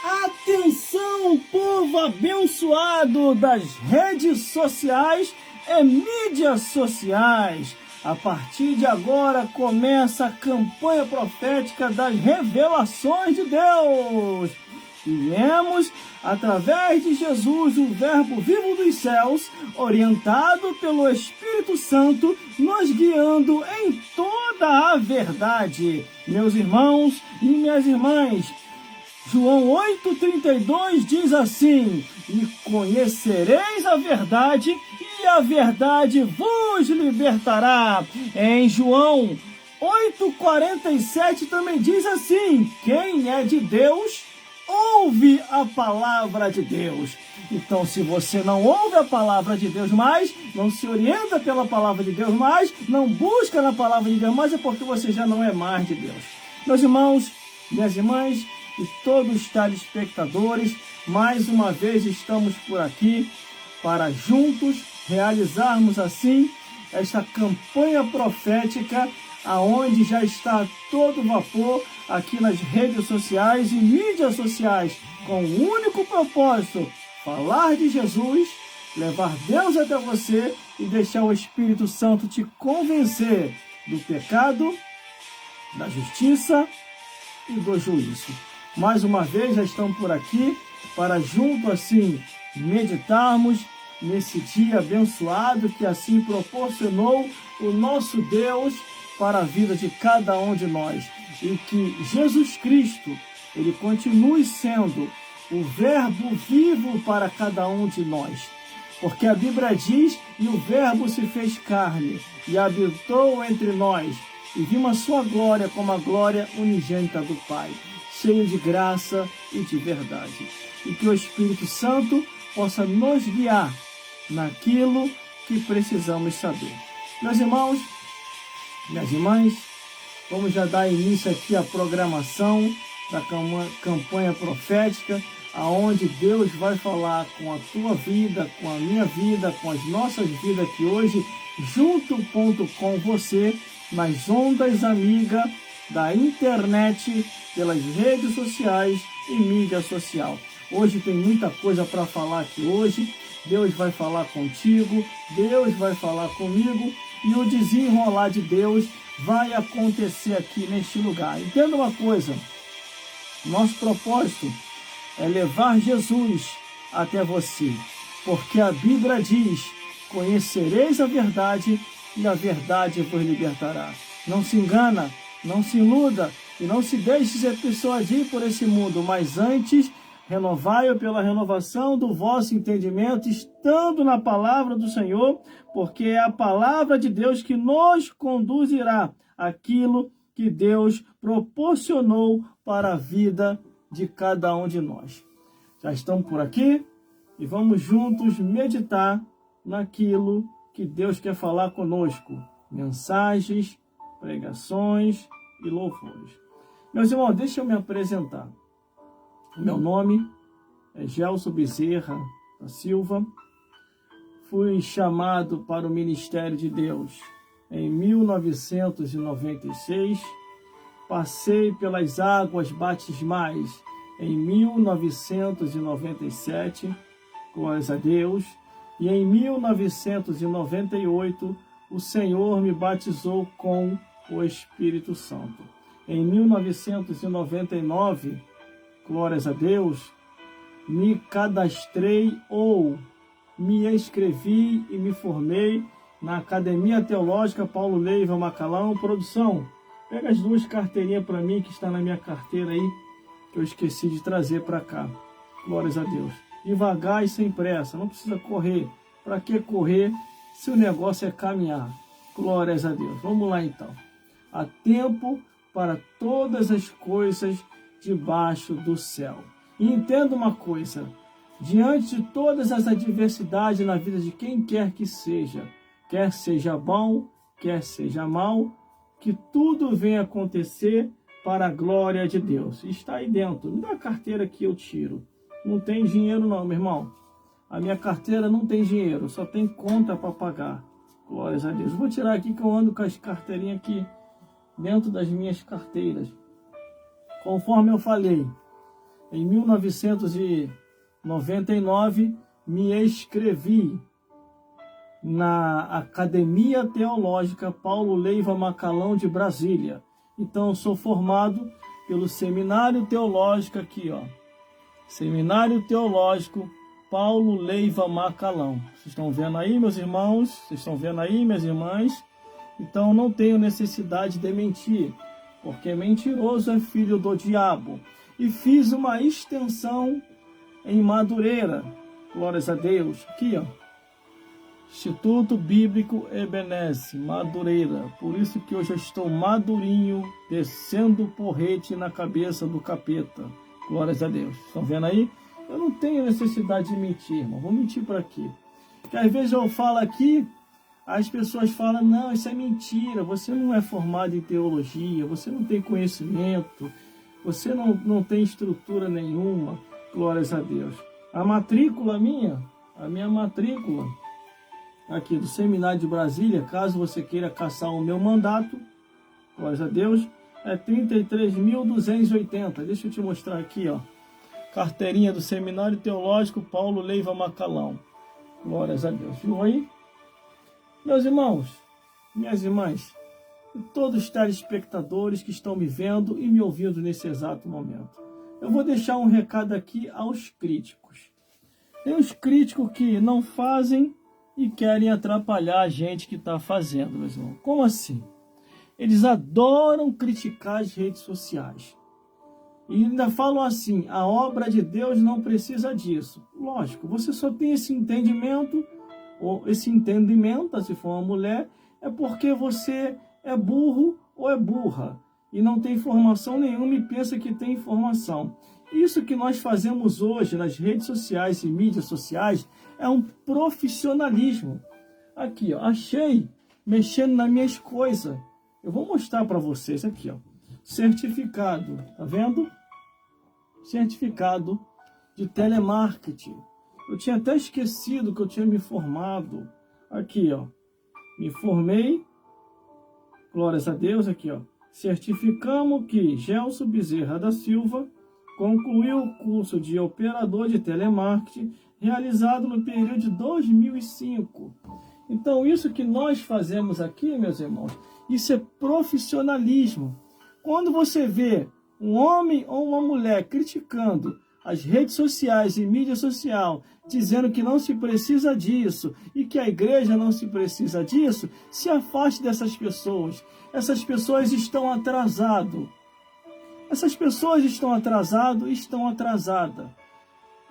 Atenção, povo abençoado das redes sociais e mídias sociais! A partir de agora começa a campanha profética das revelações de Deus. E vemos, através de Jesus, o Verbo vivo dos céus, orientado pelo Espírito Santo, nos guiando em toda a verdade. Meus irmãos e minhas irmãs, João 8,32 diz assim: e conhecereis a verdade, e a verdade vos libertará. Em João 8,47 também diz assim: quem é de Deus, ouve a palavra de Deus. Então, se você não ouve a palavra de Deus mais, não se orienta pela palavra de Deus mais, não busca na palavra de Deus mais, é porque você já não é mais de Deus. Meus irmãos, minhas irmãs, e todos os telespectadores, mais uma vez estamos por aqui para juntos realizarmos assim esta campanha profética, aonde já está a todo vapor aqui nas redes sociais e mídias sociais, com o único propósito: falar de Jesus, levar Deus até você e deixar o Espírito Santo te convencer do pecado, da justiça e do juízo. Mais uma vez já estão por aqui para junto assim meditarmos nesse dia abençoado que assim proporcionou o nosso Deus para a vida de cada um de nós. E que Jesus Cristo, ele continue sendo o Verbo vivo para cada um de nós. Porque a Bíblia diz: e o Verbo se fez carne e habitou entre nós, e vimos a sua glória como a glória unigênita do Pai, cheio de graça e de verdade. E que o Espírito Santo possa nos guiar naquilo que precisamos saber. Meus irmãos, minhas irmãs, vamos já dar início aqui à programação da campanha profética, aonde Deus vai falar com a tua vida, com a minha vida, com as nossas vidas aqui hoje, junto com você, nas ondas amigas da internet, pelas redes sociais e mídia social. Hoje tem muita coisa para falar aqui hoje. Deus vai falar contigo, Deus vai falar comigo, e o desenrolar de Deus vai acontecer aqui neste lugar. Entenda uma coisa: nosso propósito é levar Jesus até você, porque a Bíblia diz: conhecereis a verdade e a verdade vos libertará. Não se engana, não se iluda e não se deixe ser persuadir por esse mundo, mas antes renovai-o pela renovação do vosso entendimento, estando na palavra do Senhor, porque é a palavra de Deus que nos conduzirá àquilo que Deus proporcionou para a vida de cada um de nós. Já estamos por aqui e vamos juntos meditar naquilo que Deus quer falar conosco. Mensagens, pregações e louvores. Meus irmãos, deixa eu me apresentar. Meu nome é Gelson Bezerra da Silva. Fui chamado para o Ministério de Deus em 1996. Passei pelas águas batismais em 1997, glórias a Deus. E em 1998, o Senhor me batizou com o Espírito Santo. Em 1999, glórias a Deus, me cadastrei ou me inscrevi e me formei na Academia Teológica Paulo Leiva Macalão. Produção, pega as duas carteirinhas para mim que está na minha carteira aí, que eu esqueci de trazer para cá. Glórias a Deus. Devagar e sem pressa, não precisa correr. Para que correr se o negócio é caminhar? Glórias a Deus. Vamos lá então. Há tempo para todas as coisas debaixo do céu. E entenda uma coisa, diante de todas as adversidades na vida de quem quer seja bom, quer seja mal, que tudo venha acontecer para a glória de Deus. Está aí dentro. Me dá a carteira que eu tiro. Não tem dinheiro não, meu irmão. A minha carteira não tem dinheiro, só tem conta para pagar. Glórias a Deus. Vou tirar aqui que eu ando com as carteirinhas aqui dentro das minhas carteiras. Conforme eu falei, em 1999 me inscrevi na Academia Teológica Paulo Leiva Macalão de Brasília. Então eu sou formado pelo Seminário Teológico aqui, ó. Seminário Teológico Paulo Leiva Macalão. Vocês estão vendo aí, meus irmãos? Vocês estão vendo aí, minhas irmãs? Então não tenho necessidade de mentir, porque mentiroso é filho do diabo. E fiz uma extensão em Madureira. Glórias a Deus. Aqui, ó. Instituto Bíblico Ebenezer, Madureira. Por isso que hoje eu estou madurinho, descendo o porrete na cabeça do capeta. Glórias a Deus. Estão vendo aí? Eu não tenho necessidade de mentir, irmão. Vou mentir para quê? Porque às vezes eu falo aqui, as pessoas falam, não, isso é mentira, você não é formado em teologia, você não tem conhecimento, você não tem estrutura nenhuma. Glórias a Deus. A matrícula minha, a minha matrícula aqui do Seminário de Brasília, caso você queira caçar o meu mandato, glórias a Deus, é 33.280. Deixa eu te mostrar aqui, ó. Carteirinha do Seminário Teológico Paulo Leiva Macalão. Glórias a Deus. Viu aí? Meus irmãos, minhas irmãs, e todos os telespectadores que estão me vendo e me ouvindo nesse exato momento, eu vou deixar um recado aqui aos críticos. Tem os críticos que não fazem e querem atrapalhar a gente que está fazendo, meus irmãos. Como assim? Eles adoram criticar as redes sociais. E ainda falam assim, a obra de Deus não precisa disso. Lógico, você só tem esse entendimento, se for uma mulher, é porque você é burro ou é burra. E não tem informação nenhuma e pensa que tem informação. Isso que nós fazemos hoje nas redes sociais e mídias sociais é um profissionalismo. Aqui, ó, achei, mexendo nas minhas coisas. Eu vou mostrar para vocês aqui, ó. Certificado, tá vendo? Certificado de telemarketing. Eu tinha até esquecido que eu tinha me formado. Aqui, ó. Me formei. Glórias a Deus, aqui, ó. Certificamos que Gelson Bezerra da Silva concluiu o curso de operador de telemarketing realizado no período de 2005. Então, isso que nós fazemos aqui, meus irmãos, isso é profissionalismo. Quando você vê um homem ou uma mulher criticando as redes sociais e mídia social, dizendo que não se precisa disso e que a igreja não se precisa disso, se afaste dessas pessoas. Essas pessoas estão atrasadas. Essas pessoas estão atrasadas.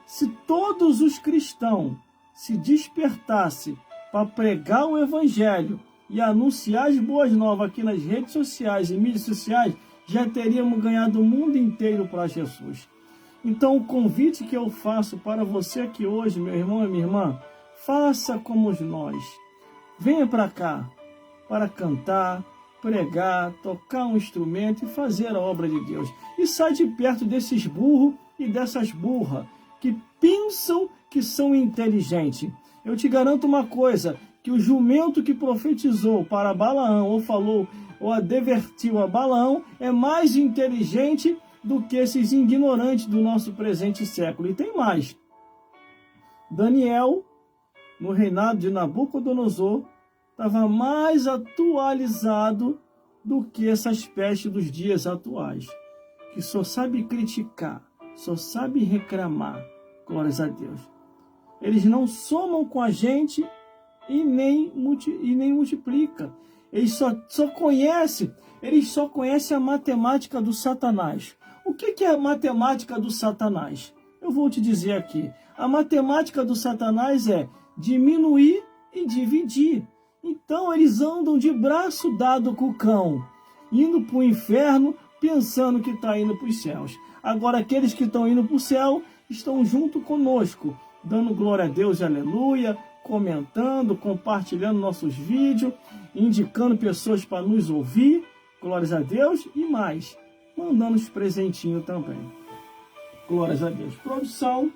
Se todos os cristãos se despertassem para pregar o evangelho e anunciar as boas novas aqui nas redes sociais e mídias sociais, já teríamos ganhado o mundo inteiro para Jesus. Então, o convite que eu faço para você aqui hoje, meu irmão e minha irmã, faça como nós. Venha para cá para cantar, pregar, tocar um instrumento e fazer a obra de Deus. E sai de perto desses burros e dessas burras que pensam que são inteligentes. Eu te garanto uma coisa, que o jumento que profetizou para Balaão, ou falou, ou advertiu a Balaão, é mais inteligente do que esses ignorantes do nosso presente século. E tem mais. Daniel, no reinado de Nabucodonosor, estava mais atualizado do que essas pestes dos dias atuais, que só sabe criticar, só sabe reclamar. Glórias a Deus. Eles não somam com a gente e nem multiplica. Eles só conhecem a matemática do Satanás. O que é a matemática do Satanás? Eu vou te dizer aqui. A matemática do Satanás é diminuir e dividir. Então eles andam de braço dado com o cão, indo para o inferno, pensando que está indo para os céus. Agora aqueles que estão indo para o céu estão junto conosco, dando glória a Deus e aleluia, comentando, compartilhando nossos vídeos, indicando pessoas para nos ouvir, glórias a Deus, e mais, mandando os presentinhos também. Glórias a Deus. Produção,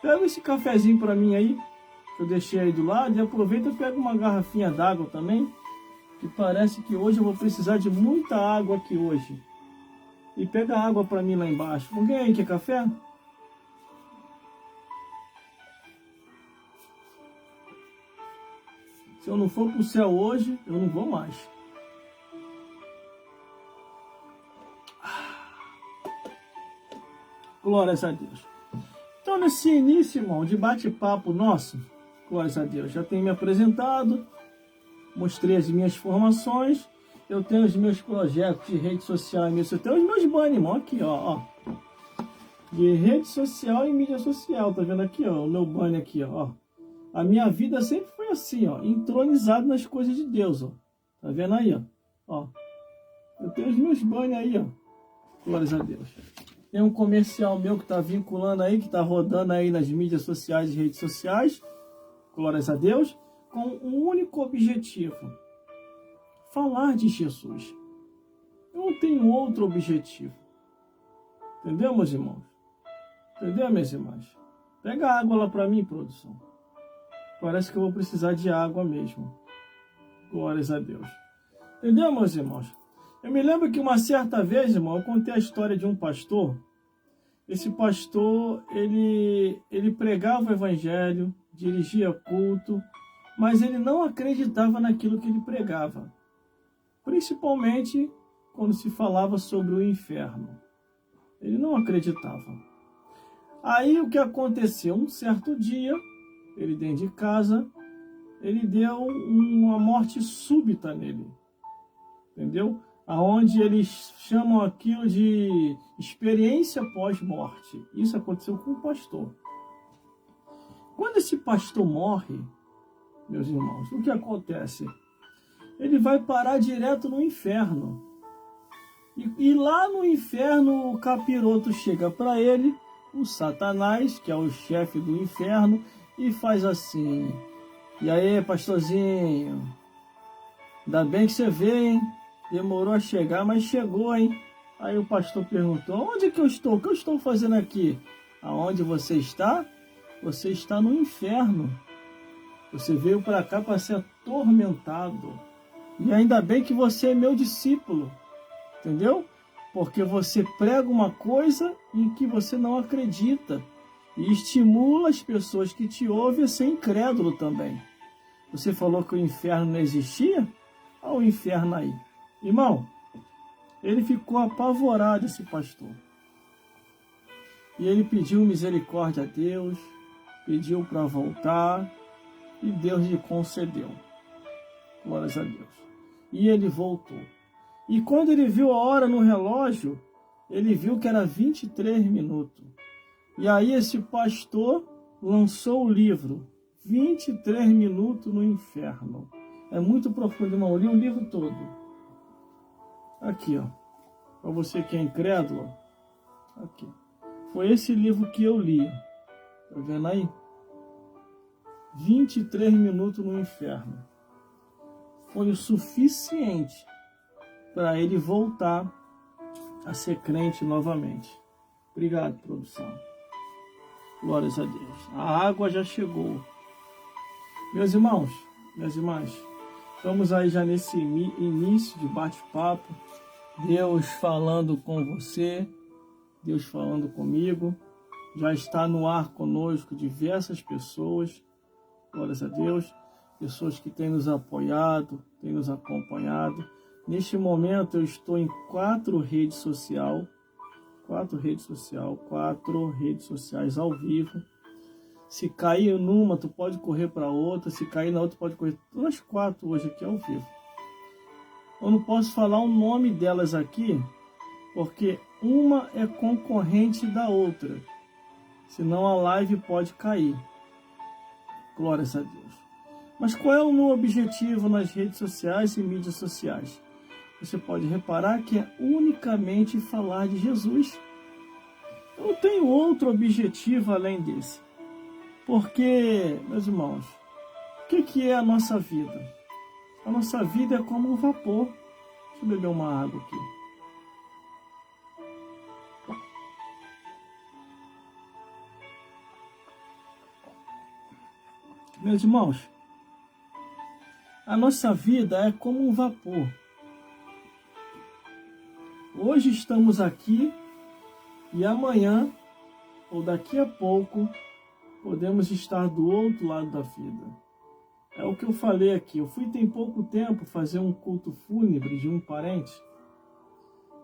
pega esse cafezinho para mim aí, que eu deixei aí do lado, e aproveita e pega uma garrafinha d'água também, que parece que hoje eu vou precisar de muita água aqui hoje. E pega água para mim lá embaixo. Alguém aí quer café? Se eu não for para o céu hoje, eu não vou mais. Glórias a Deus. Então, nesse início, irmão, de bate-papo nosso, glórias a Deus, já tenho me apresentado, mostrei as minhas formações, eu tenho os meus projetos de rede social, eu tenho os meus banners, irmão, aqui, ó, de rede social e mídia social, tá vendo aqui, ó, o meu banner aqui, ó. A minha vida sempre foi assim, ó, entronizado nas coisas de Deus, ó, tá vendo aí, ó, eu tenho os meus banners aí, ó, glórias a Deus. Tem um comercial meu que tá vinculando aí, que tá rodando aí nas mídias sociais e redes sociais, glórias a Deus, com um único objetivo: falar de Jesus. Eu não tenho outro objetivo. Entendeu, meus irmãos? Entendeu, minhas irmãs? Pega água lá para mim, produção. Parece que eu vou precisar de água mesmo. Glórias a Deus. Entendeu, meus irmãos? Eu me lembro que uma certa vez, irmão, eu contei a história de um pastor. Esse pastor, ele pregava o evangelho, dirigia culto, mas ele não acreditava naquilo que ele pregava. Principalmente quando se falava sobre o inferno. Ele não acreditava. Aí o que aconteceu? Um certo dia, ele dentro de casa, ele deu uma morte súbita nele. Entendeu? Aonde eles chamam aquilo de experiência pós-morte. Isso aconteceu com o pastor. Quando esse pastor morre, meus irmãos, o que acontece? Ele vai parar direto no inferno. E lá no inferno o capiroto chega para ele, o Satanás, que é o chefe do inferno, e faz assim: e aí, pastorzinho, ainda bem que você veio, hein? Demorou a chegar, mas chegou, hein? Aí o pastor perguntou: onde que eu estou? O que eu estou fazendo aqui? Aonde você está? Você está no inferno. Você veio para cá para ser atormentado. E ainda bem que você é meu discípulo. Entendeu? Porque você prega uma coisa em que você não acredita. E estimula as pessoas que te ouvem a ser incrédulo também. Você falou que o inferno não existia? Olha o inferno aí. Irmão, Ele ficou apavorado, esse pastor. E ele pediu misericórdia a Deus, pediu para voltar, e Deus lhe concedeu. Glórias a Deus. E ele voltou. E quando ele viu a hora no relógio, ele viu que era 23 minutos. E aí esse pastor lançou o livro, 23 minutos no inferno. É muito profundo, irmão. Eu li o livro todo. Aqui, ó. Para você que é incrédulo. Aqui. Foi esse livro que eu li. Tá vendo aí? 23 minutos no inferno. Foi o suficiente para ele voltar a ser crente novamente. Obrigado, produção. Glórias a Deus. A água já chegou. Meus irmãos, minhas irmãs, estamos aí já nesse início de bate-papo. Deus falando com você, Deus falando comigo. Já está no ar conosco diversas pessoas. Glórias a Deus. Pessoas que têm nos apoiado, têm nos acompanhado. Neste momento eu estou em 4 redes sociais. 4 redes sociais ao vivo. Se cair numa, tu pode correr para outra. Se cair na outra, pode correr. Todas 4 hoje aqui ao vivo. Eu não posso falar o nome delas aqui, porque uma é concorrente da outra. Senão a live pode cair. Glórias a Deus. Mas qual é o meu objetivo nas redes sociais e mídias sociais? Você pode reparar que é unicamente falar de Jesus. Eu não tenho outro objetivo além desse. Porque, meus irmãos, o que é a nossa vida? A nossa vida é como um vapor. Deixa eu beber uma água aqui. Meus irmãos, a nossa vida é como um vapor. Hoje estamos aqui e amanhã, ou daqui a pouco, podemos estar do outro lado da vida. É o que eu falei aqui. Eu fui tem pouco tempo fazer um culto fúnebre de um parente.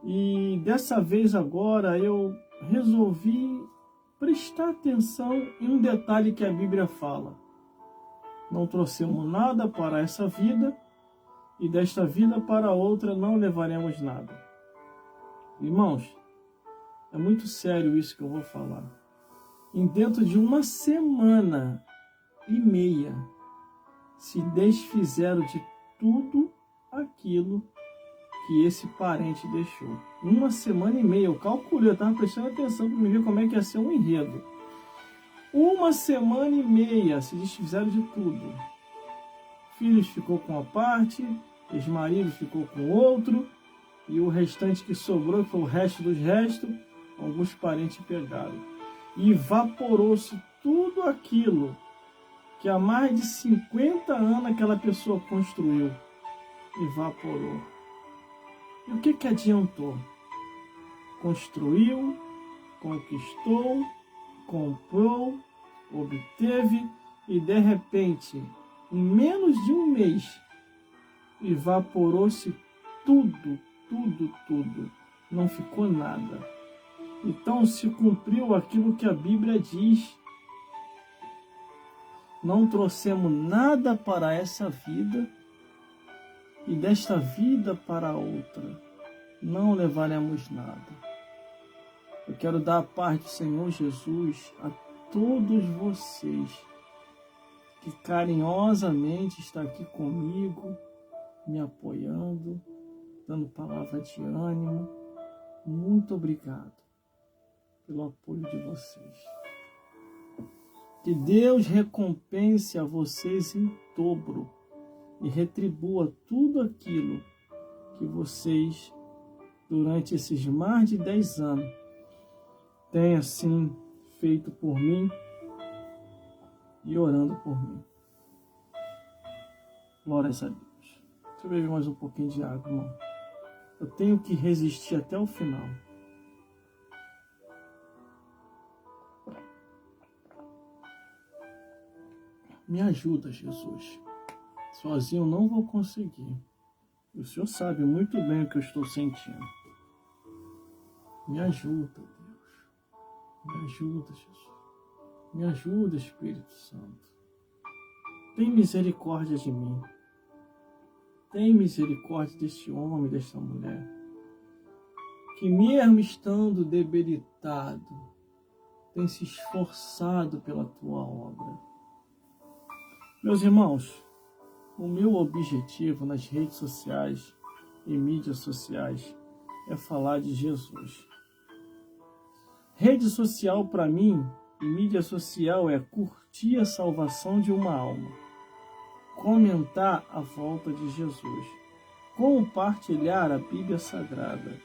E dessa vez agora eu resolvi prestar atenção em um detalhe que a Bíblia fala. Não trouxemos nada para essa vida e desta vida para outra não levaremos nada. Irmãos, é muito sério isso que eu vou falar. Em dentro de uma semana e meia, se desfizeram de tudo aquilo que esse parente deixou. Uma semana e meia, eu calculei, eu estava prestando atenção para me ver como é que ia ser um enredo. Uma semana e meia se desfizeram de tudo. Filhos ficou com uma parte, ex-marido ficou com outro, e o restante que sobrou, que foi o resto dos restos, alguns parentes pegaram. E evaporou-se tudo aquilo que há mais de 50 anos aquela pessoa construiu. Evaporou. E o que adiantou? Construiu, conquistou, comprou, obteve e de repente, em menos de um mês, evaporou-se tudo. Não ficou nada. Então se cumpriu aquilo que a Bíblia diz. Não trouxemos nada para essa vida e desta vida para a outra não levaremos nada. Eu quero dar a paz do Senhor Jesus a todos vocês que carinhosamente estão aqui comigo, me apoiando, dando palavra de ânimo. Muito obrigado pelo apoio de vocês. Que Deus recompense a vocês em dobro e retribua tudo aquilo que vocês, durante esses mais de 10 anos, têm assim feito por mim e orando por mim. Glórias a Deus. Deixa eu beber mais um pouquinho de água, irmão. Eu tenho que resistir até o final. Me ajuda, Jesus. Sozinho não vou conseguir. O Senhor sabe muito bem o que eu estou sentindo. Me ajuda, Deus. Me ajuda, Jesus. Me ajuda, Espírito Santo. Tem misericórdia de mim. Tem misericórdia deste homem, desta mulher, que mesmo estando debilitado, tem se esforçado pela tua obra. Meus irmãos, o meu objetivo nas redes sociais e mídias sociais é falar de Jesus. Rede social para mim e mídia social é curtir a salvação de uma alma, comentar a volta de Jesus, compartilhar a Bíblia Sagrada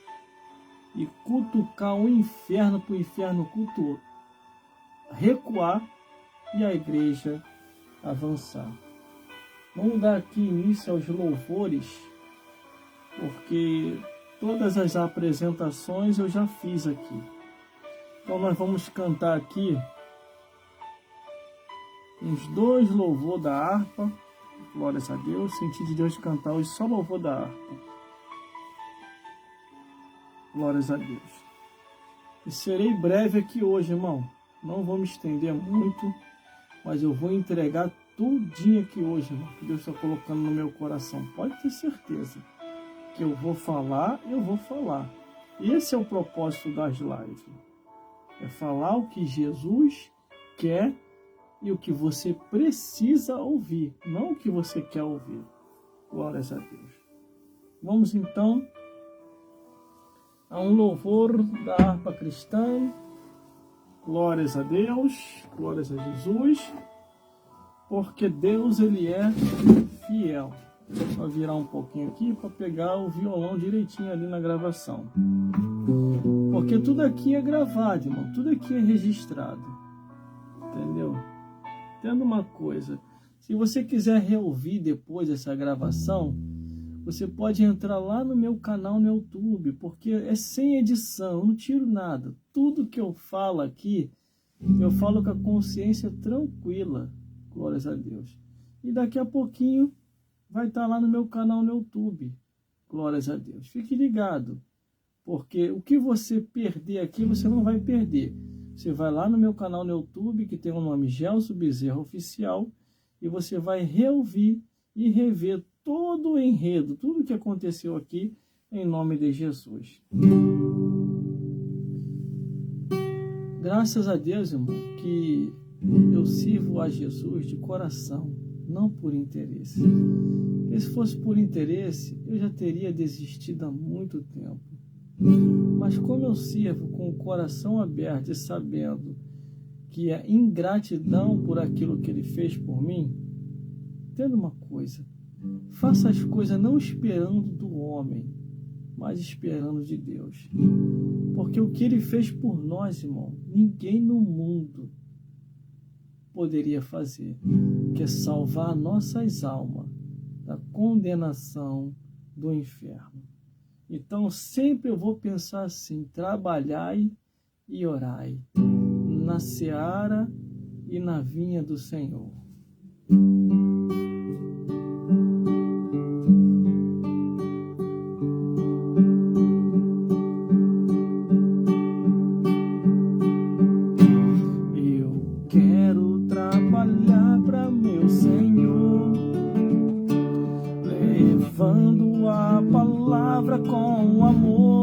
e cutucar o inferno para o inferno recuar e a igreja avançar. Vamos dar aqui início aos louvores, porque todas as apresentações eu já fiz aqui. Então nós vamos cantar aqui uns 2 louvor da harpa. Glórias a Deus. Senti de Deus cantar hoje só louvor da harpa. Glórias a Deus. E serei breve aqui hoje, irmão. Não vou me estender muito, mas eu vou entregar tudinho aqui hoje, irmão, que Deus está colocando no meu coração. Pode ter certeza que eu vou falar. Esse é o propósito das lives. É falar o que Jesus quer e o que você precisa ouvir, não o que você quer ouvir. Glórias a Deus. Vamos então a um louvor da harpa cristã. Glórias a Deus, glórias a Jesus, porque Deus, Ele é fiel. Vou virar um pouquinho aqui para pegar o violão direitinho ali na gravação. Porque tudo aqui é gravado, irmão, tudo aqui é registrado. Entendeu? Entenda uma coisa, se você quiser reouvir depois essa gravação, você pode entrar lá no meu canal no YouTube, porque é sem edição, eu não tiro nada. Tudo que eu falo aqui, eu falo com a consciência tranquila, glórias a Deus. E daqui a pouquinho vai estar lá no meu canal no YouTube, glórias a Deus. Fique ligado, porque o que você perder aqui, você não vai perder. Você vai lá no meu canal no YouTube, que tem o nome Gelson Bezerra Oficial, e você vai reouvir e rever todo o enredo, tudo o que aconteceu aqui, em nome de Jesus. Graças a Deus, irmão, que eu sirvo a Jesus de coração, não por interesse. Porque se fosse por interesse, eu já teria desistido há muito tempo. Mas como eu sirvo com o coração aberto e sabendo que é ingratidão por aquilo que Ele fez por mim, entenda uma coisa, faça as coisas não esperando do homem, mas esperando de Deus. Porque o que Ele fez por nós, irmão, ninguém no mundo poderia fazer, que é salvar nossas almas da condenação do inferno. Então sempre eu vou pensar assim: trabalhai e orai na seara e na vinha do Senhor. Eu quero trabalhar para meu Senhor, levando a palavra com amor.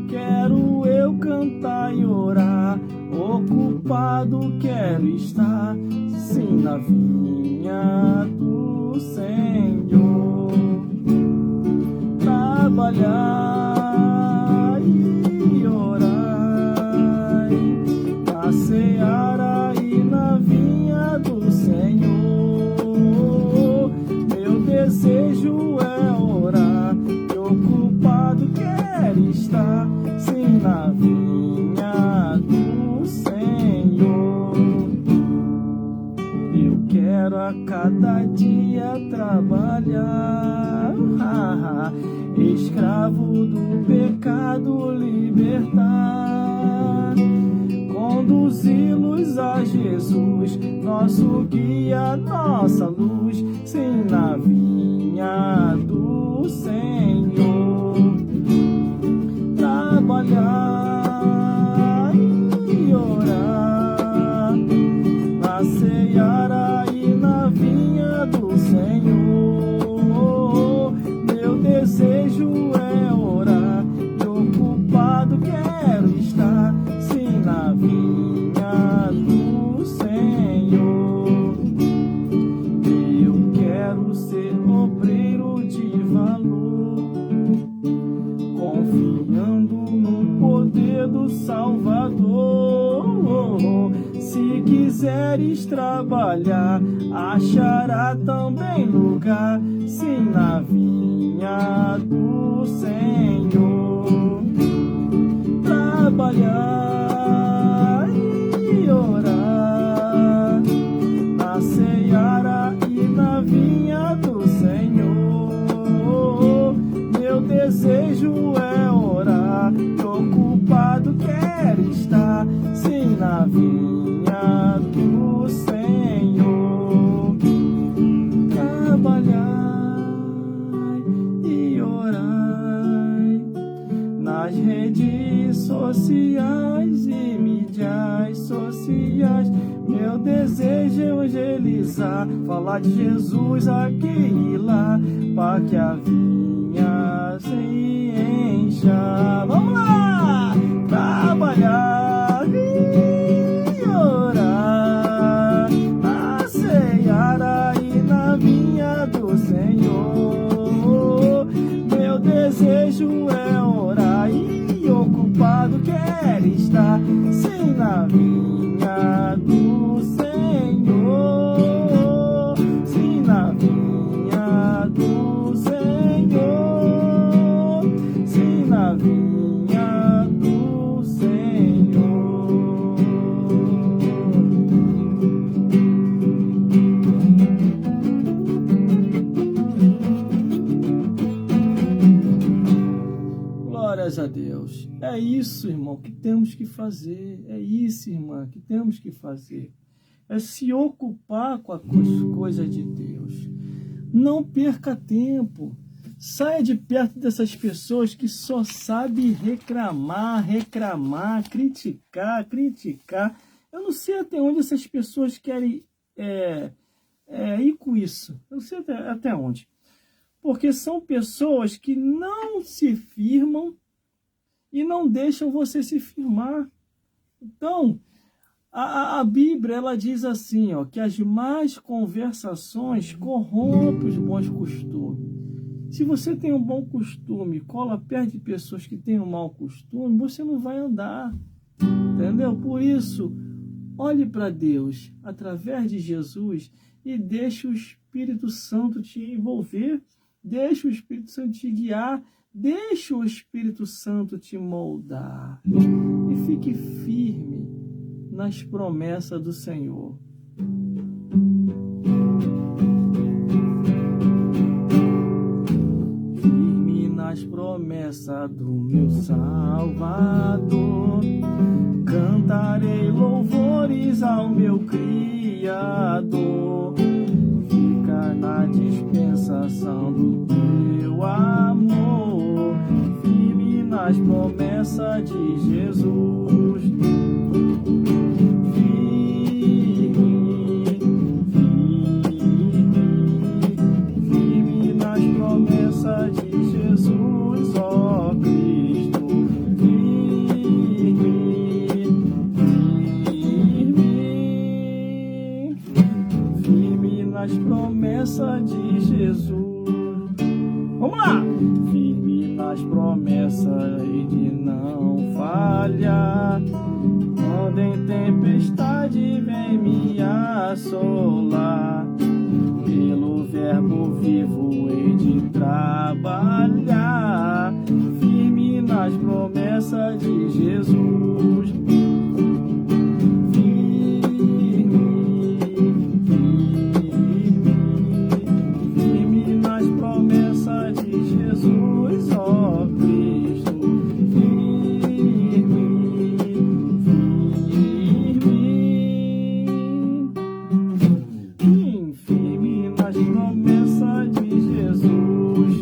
Quero eu cantar e orar, ocupado quero estar, sim, na vinha do Senhor. Trabalhar e orar na seara e na vinha do Senhor. Meu desejo é orar, e ocupado quero estar, sim, na vinha do Senhor. Eu quero a cada dia trabalhar, escravo do pecado libertar, conduzi-los a Jesus, nosso guia, nossa luz, sim, na vinha do Senhor. queres trabalhar, achará também lugar, sim, na vinha do Senhor. Trabalhar e orar na seara e na vinha do Senhor. Meu desejo é orar, que ocupado quero estar, sim, na vinha do Senhor. Trabalhar e orar nas redes sociais e mídias sociais. Meu desejo é evangelizar, falar de Jesus aqui e lá, para que a vinha se encha. Vamos lá! Trabalhar e orar na seara e na vinha do Senhor. Meu desejo é orar e ocupado quero estar, sim, na vinha do Senhor, sim, na vinha do Senhor, sim, na vinha do Senhor. Glórias a Deus. É isso, irmão, que temos que fazer. É isso, irmã, que temos que fazer. É se ocupar com as coisas de Deus. Não perca tempo. Saia de perto dessas pessoas que só sabem reclamar, criticar. Eu não sei até onde essas pessoas querem ir com isso. Eu não sei até onde. Porque são pessoas que não se firmam e não deixam você se firmar. Então, a Bíblia, ela diz assim, ó, que as más conversações corrompem os bons costumes. Se você tem um bom costume, cola perto de pessoas que têm um mau costume, você não vai andar, entendeu? Por isso, olhe para Deus através de Jesus e deixe o Espírito Santo te envolver, deixe o Espírito Santo te guiar, deixe o Espírito Santo te moldar e fique firme nas promessas do Senhor. Firme nas promessas do meu Salvador, cantarei louvores ao meu Criador. Fica na dispensação do teu amor, firme nas promessas de Jesus. Firme nas promessas de Jesus, ó Cristo. Firme nas promessas de Jesus. Vamos lá! Firme nas promessas de não falhar, quando em tempestade vem me assolar, pelo verbo vivo hei de trabalhar, firme nas promessas de Jesus. Firme nas promessas de Jesus, ó Cristo. Firme nas promessas de Jesus.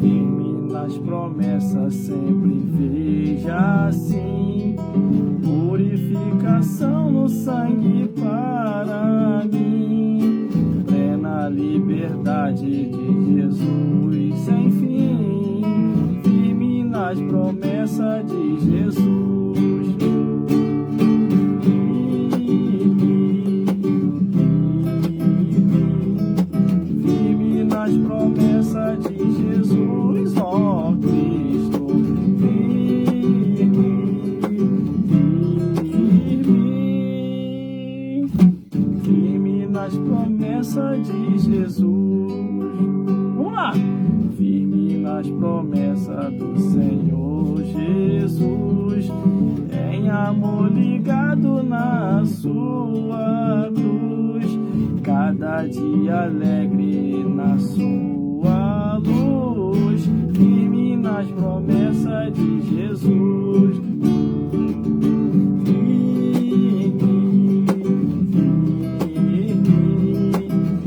Firme nas promessas, sempre veja assim, purificação no sangue para mim, plena liberdade de Jesus sem fim, firme nas promessas de Jesus. Firme nas promessas de Jesus, ó Cristo. Firme nas promessas de Jesus. Vamos lá! Firme nas promessas do Senhor Jesus, em amor ligado na sua cruz, cada dia alegre na sua luz, firme nas promessas de Jesus.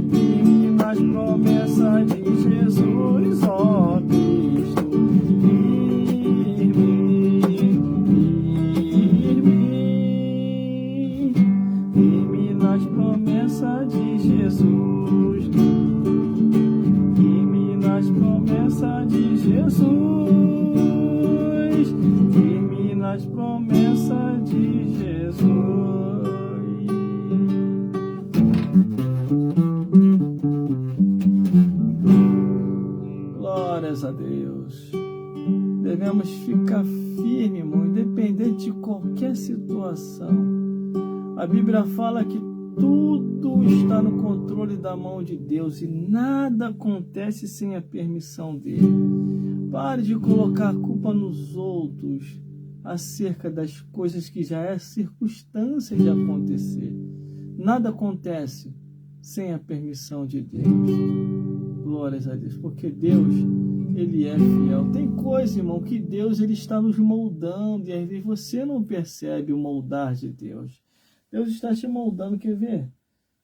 Firme nas promessas de Jesus, ó Cristo, firme nas promessas de Jesus, firme nas promessas de Jesus, firme nas promessas de Jesus. Glórias a Deus. Devemos ficar firme, irmão, independente de qualquer situação. A Bíblia fala que tudo está no controle da mão de Deus e nada acontece sem a permissão dele. Pare de colocar a culpa nos outros acerca das coisas que já é circunstância de acontecer. Nada acontece sem a permissão de Deus. Glórias a Deus, porque Deus, Ele é fiel. Tem coisa, irmão, que Deus ele está nos moldando e às vezes você não percebe o moldar de Deus. Deus está te moldando, quer ver?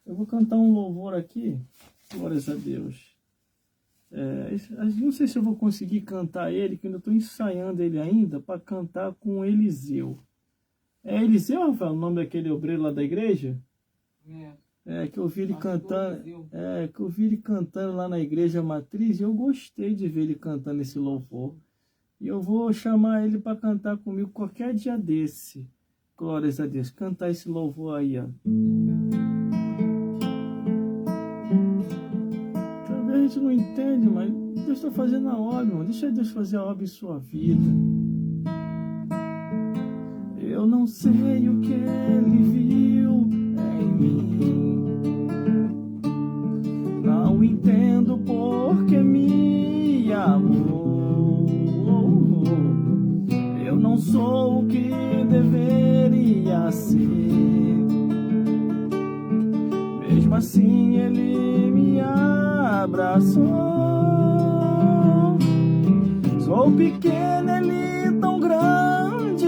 Eu vou cantar um louvor aqui, glórias a Deus. Não sei se eu vou conseguir cantar ele, que eu ainda estou ensaiando ele ainda, para cantar com Eliseu. É Eliseu, Rafael, o nome daquele obreiro lá da igreja? Que eu vi ele cantando, que eu vi ele cantando lá na igreja matriz, e eu gostei de ver ele cantando esse louvor. E eu vou chamar ele para cantar comigo qualquer dia desse. Glórias a Deus. Cantar esse louvor aí, ó. Talvez a gente não entende, mas Deus está fazendo a obra, irmão. Deixa Deus fazer a obra em sua vida. Eu não sei o que Ele viu em mim, não entendo porque me amou. Eu não sou o que deveria ser, mesmo assim Ele me abraçou. Sou pequeno, Ele tão grande,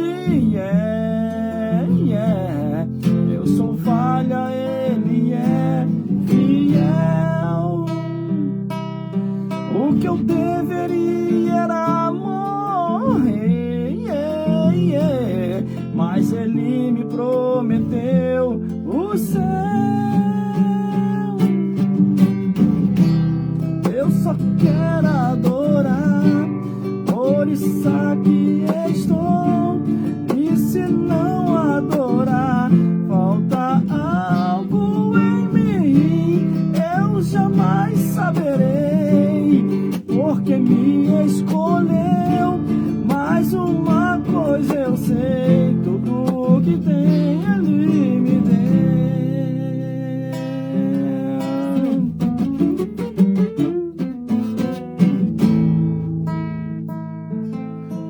eu sou falha, Ele é fiel. O que eu deveria era morrer, mas Ele me prometeu o céu. Eu só quero adorar, por isso aqui estou. E se não adorar, falta algo em mim, eu jamais saberei, porque me escolheu. Mais uma coisa eu sei, tudo que tem Ele me deu.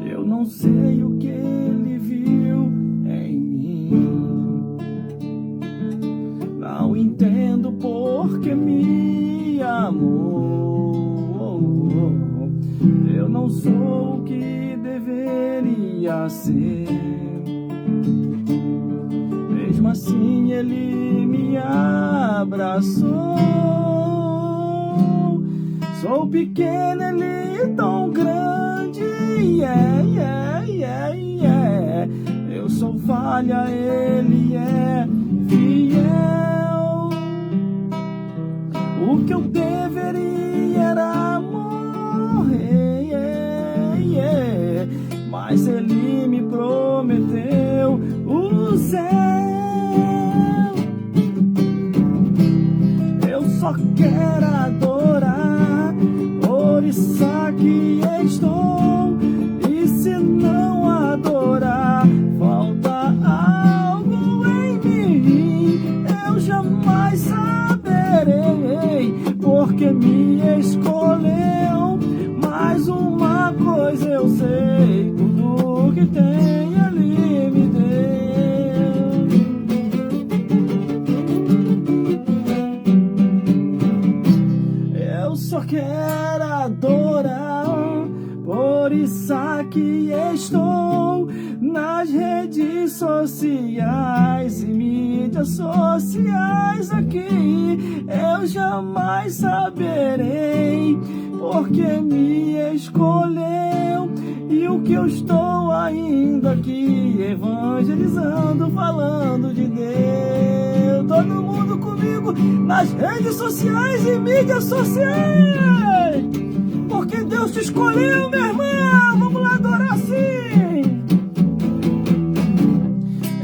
Eu não sei o que Ele viu em mim, não entendo porque me amou. Eu não sou o que deveria ser, mesmo assim Ele me abraçou. Sou pequeno, Ele tão grande, eu sou falha, Ele é fiel. O que eu deveria era morrer, mas Ele me prometeu o céu. Eu só quero adorar, por isso aqui estou. E se não adorar, falta algo em mim, eu jamais saberei, porque me escolheu. Mais uma coisa eu sei, tudo que tem Ele me deu. Eu só quero adorar, por isso aqui estou nas redes sociais e mídias sociais. Aqui eu jamais saberei porque me escolheu, e o que eu estou ainda aqui evangelizando, falando de Deus. Todo mundo comigo nas redes sociais e mídias sociais, porque Deus te escolheu, meu irmão. Vamos lá adorar sim.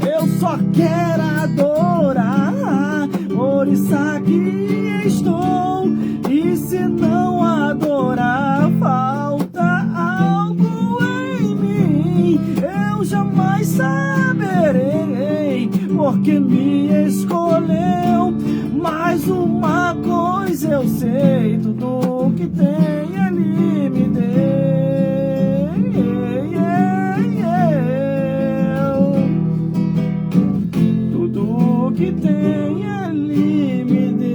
Eu só quero adorar, por isso aqui estou. E se não adorar, falta algo em mim. Eu jamais saberei, porque me escolheu. Mais uma coisa eu sei, tudo que tem Ele me deu. Tudo que tem Ele me deu.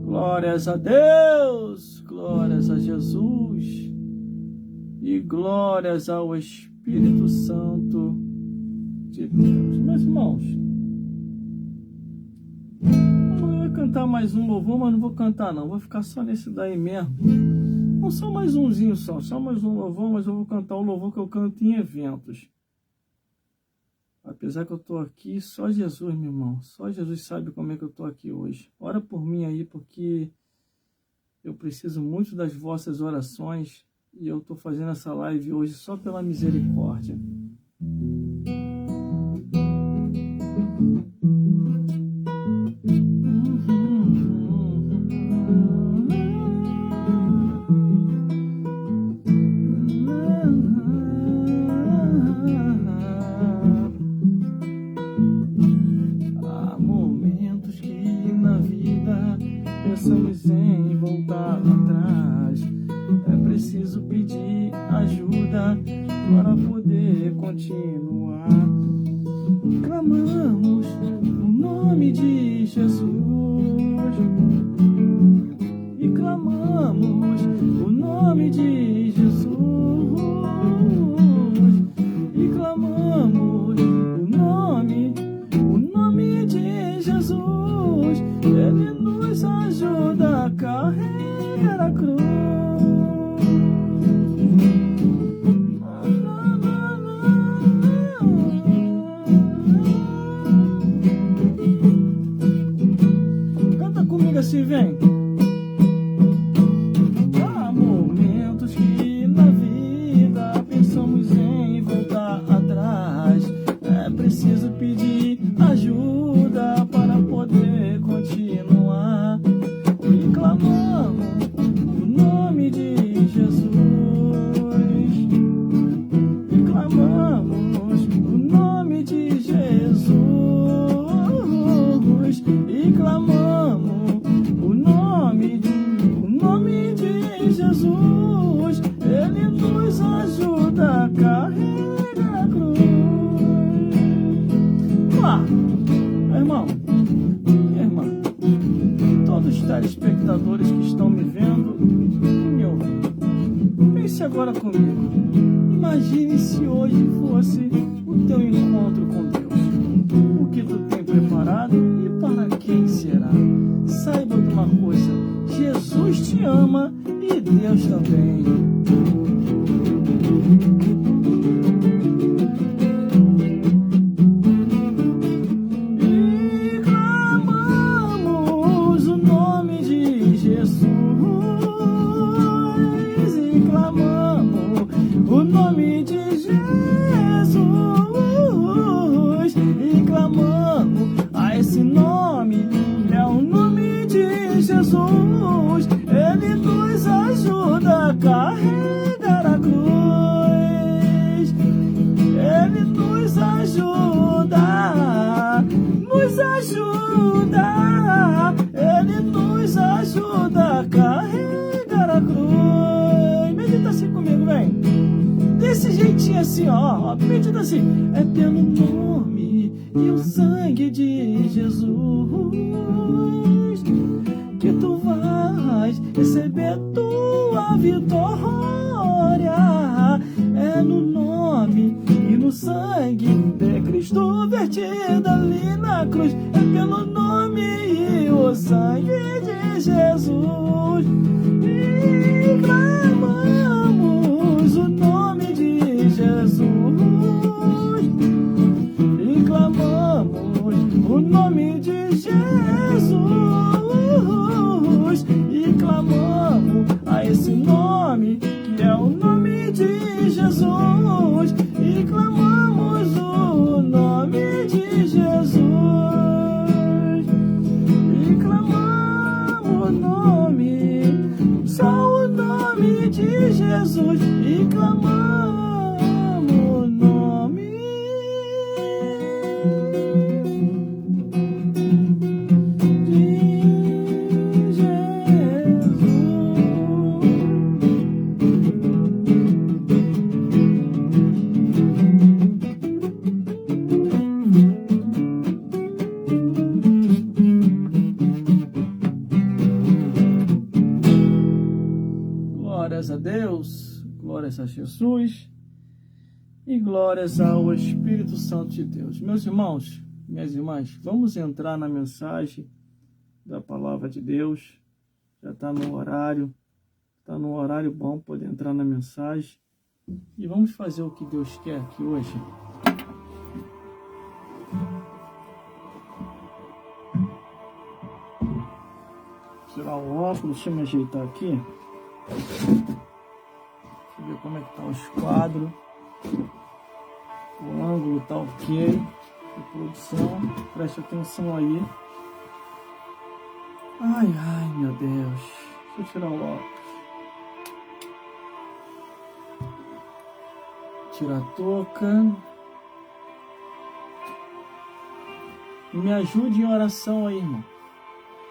Glórias a Deus, glórias a Jesus e glórias ao Espírito Santo de Deus. Meus irmãos, eu ia cantar mais um louvor, mas não vou cantar não, vou ficar só nesse daí mesmo. Não, só mais umzinho só mais um louvor, mas eu vou cantar o louvor que eu canto em eventos. Apesar que eu estou aqui, só Jesus, meu irmão, só Jesus sabe como é que eu estou aqui hoje. Ora por mim aí, porque eu preciso muito das vossas orações e eu estou fazendo essa live hoje só pela misericórdia. Há momentos que na vida pensamos em voltar atrás. É preciso pedir ajuda para poder continuar. Clamamos o nome de Jesus e clamamos o nome de Jesus e clamamos o nome de Jesus. Ele nos ajuda a carregar a cruz. Canta comigo assim, vem. Há momentos que na vida pensamos em voltar atrás. É preciso pedir ajuda para poder continuar. E clamamos o nome de Jesus. E clamamos o nome de Jesus. E clamamos o nome de Jesus. Ele nos ajuda a carregar a cruz. Lá, irmão, irmã, todos os telespectadores que estão me vendo e me ouvindo, pense agora comigo. Imagine se hoje fosse o teu encontro com Deus. O que tu tem preparado e para quem será? Saiba de uma coisa: Jesus te ama e Deus também. E clamamos o nome de Jesus. E clamamos o nome de Jesus. E clamamos a esse nome, é o nome de Jesus. Ele nos assim, ó, medita assim. É pelo nome e o sangue de Jesus que tu vais receber tua vitória. É no nome e no sangue de Cristo vertido ali na cruz. É pelo nome e o sangue de Jesus e clamamos o nome de Jesus e clamamos o nome de Jesus e clamamos a esse nome que é o nome de Jesus e clamamos o nome de Jesus e clamamos o nome, só o nome de Jesus e clamamos o nome de Jesus. Glórias a Deus, glórias a Jesus e glórias ao Espírito Santo de Deus. Meus irmãos, minhas irmãs, vamos entrar na mensagem da palavra de Deus. Já está no horário bom poder entrar na mensagem. E vamos fazer o que Deus quer aqui hoje. Tirar o óculos, deixa eu me ajeitar aqui. Deixa eu ver como é que estão os quadros. O ângulo está ok. A produção, preste atenção aí. Ai, meu Deus. Deixa eu tirar o óculos. Tirar a touca. E me ajude em oração aí, irmão.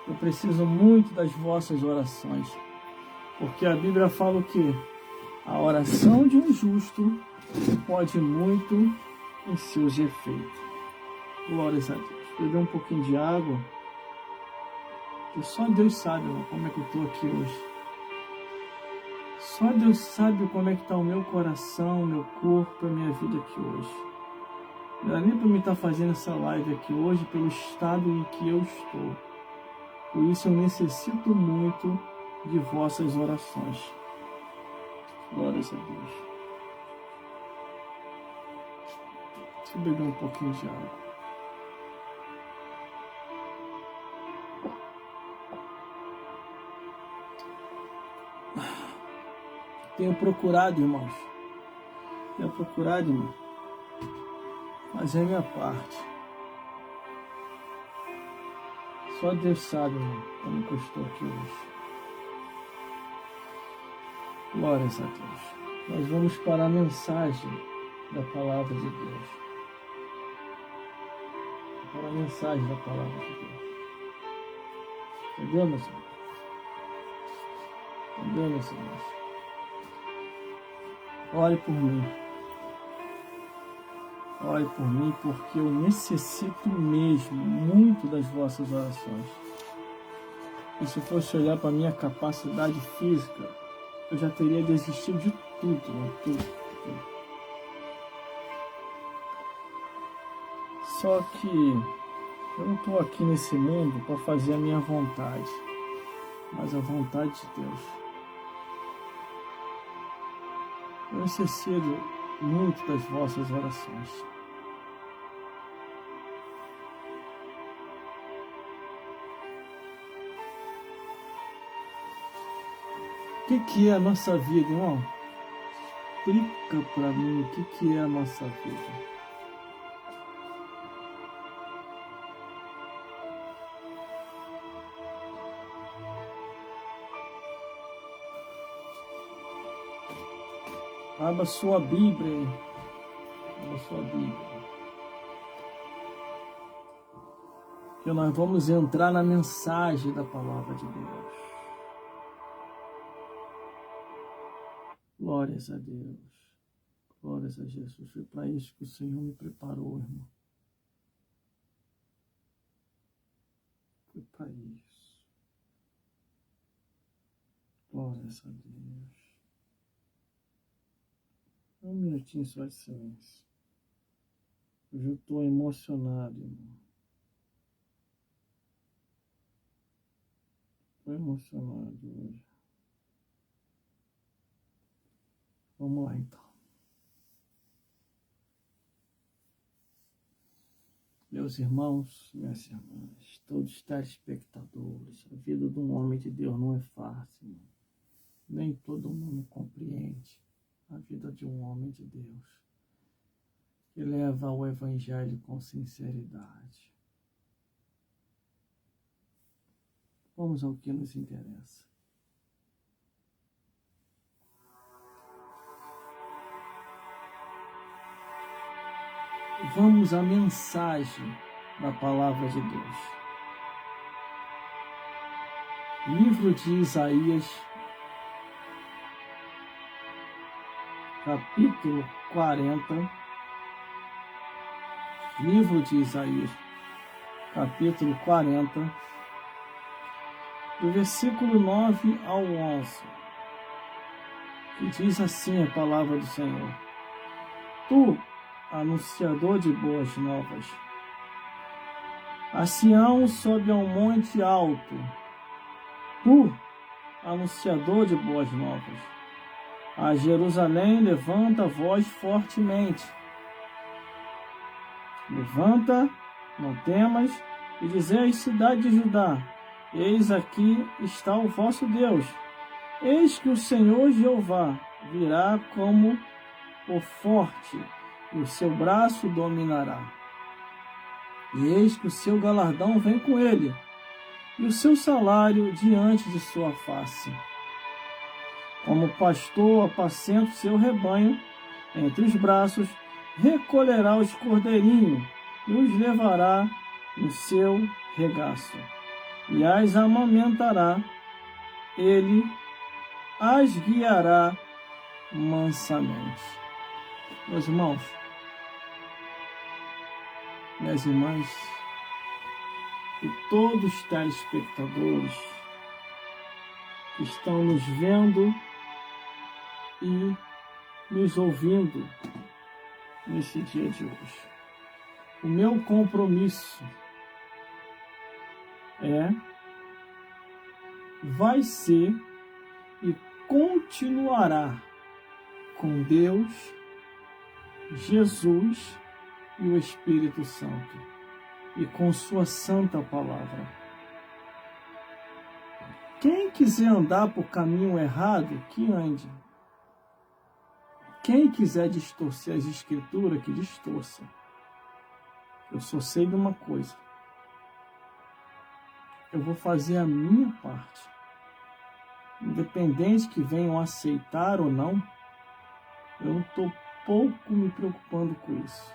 Eu preciso muito das vossas orações. Porque a Bíblia fala o quê? A oração de um justo pode muito em seus efeitos. Glórias a Deus. Beber um pouquinho de água. Que só Deus sabe, irmão, como é que eu estou aqui hoje. Só Deus sabe como é que está o meu coração, o meu corpo, a minha vida aqui hoje. Não é nem para mim estar fazendo essa live aqui hoje pelo estado em que eu estou. Por isso eu necessito muito de vossas orações. Glórias a Deus. Deixa eu beber um pouquinho de água. Tenho procurado, irmãos. Irmão, fazer a minha parte. Só Deus sabe, irmão, como que eu estou aqui hoje. Glórias a Deus. Nós vamos para a mensagem da palavra de Deus. Para a mensagem da palavra de Deus. Entendeu, meus irmãos? Entendeu, meus irmãos? Ore por mim. Ore por mim, porque eu necessito mesmo muito das vossas orações. E se fosse olhar para a minha capacidade física, eu já teria desistido de tudo, né? Tudo. Só que eu não estou aqui nesse mundo para fazer a minha vontade, mas a vontade de Deus. Eu necessito muito das vossas orações. O que é a nossa vida, irmão? Explica para mim o que é a nossa vida. Abra sua Bíblia. Abra sua Bíblia. Que nós vamos entrar na mensagem da palavra de Deus. Glórias a Deus. Glórias a Jesus. Foi para isso que o Senhor me preparou, irmão. Foi para isso. Glórias a Deus. Um minutinho só de silêncio. Hoje eu estou emocionado, irmão. Estou emocionado hoje. Vamos lá, então. Meus irmãos, minhas irmãs, todos os telespectadores, a vida de um homem de Deus não é fácil, irmão. Nem todo mundo compreende a vida de um homem de Deus que leva o Evangelho com sinceridade. Vamos ao que nos interessa. Vamos à mensagem da Palavra de Deus. Livro de Isaías, capítulo 40. Livro de Isaías, capítulo 40, do versículo 9 ao 11, que diz assim a palavra do Senhor: Tu, anunciador de boas novas, a Sião sobe ao monte alto. Tu, anunciador de boas novas, a Jerusalém levanta a voz fortemente. Levanta, não temas, e dizei às cidades de Judá: Eis aqui está o vosso Deus. Eis que o Senhor Jeová virá como o forte, e o seu braço dominará. E eis que o seu galardão vem com ele, e o seu salário diante de sua face. Como pastor apacenta o seu rebanho, entre os braços recolherá os cordeirinhos e os levará no seu regaço, e as amamentará, ele as guiará mansamente. Meus irmãos, minhas irmãs, e todos os telespectadores que estão nos vendo e nos ouvindo nesse dia de hoje. O meu compromisso vai ser e continuará com Deus, Jesus e o Espírito Santo, e com sua santa palavra. Quem quiser andar por caminho errado, que ande. Quem quiser distorcer as escrituras, que distorça. Eu só sei de uma coisa: eu vou fazer a minha parte. Independente que venham aceitar ou não, eu não estou pouco me preocupando com isso.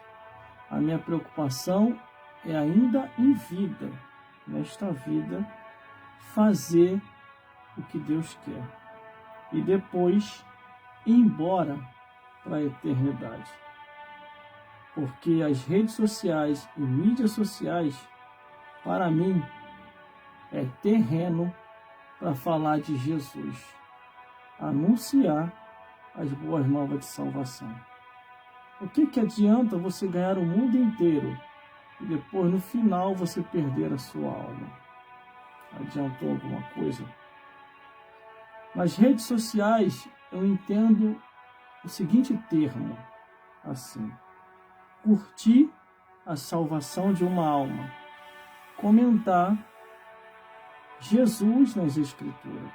A minha preocupação é ainda em vida, nesta vida, fazer o que Deus quer. E depois ir embora para a eternidade. Porque as redes sociais e mídias sociais, para mim, é terreno para falar de Jesus, anunciar as boas novas de salvação. O que adianta você ganhar o mundo inteiro e depois, no final, você perder a sua alma? Adiantou alguma coisa? Nas redes sociais, eu entendo o seguinte termo, assim: curtir a salvação de uma alma, comentar Jesus nas Escrituras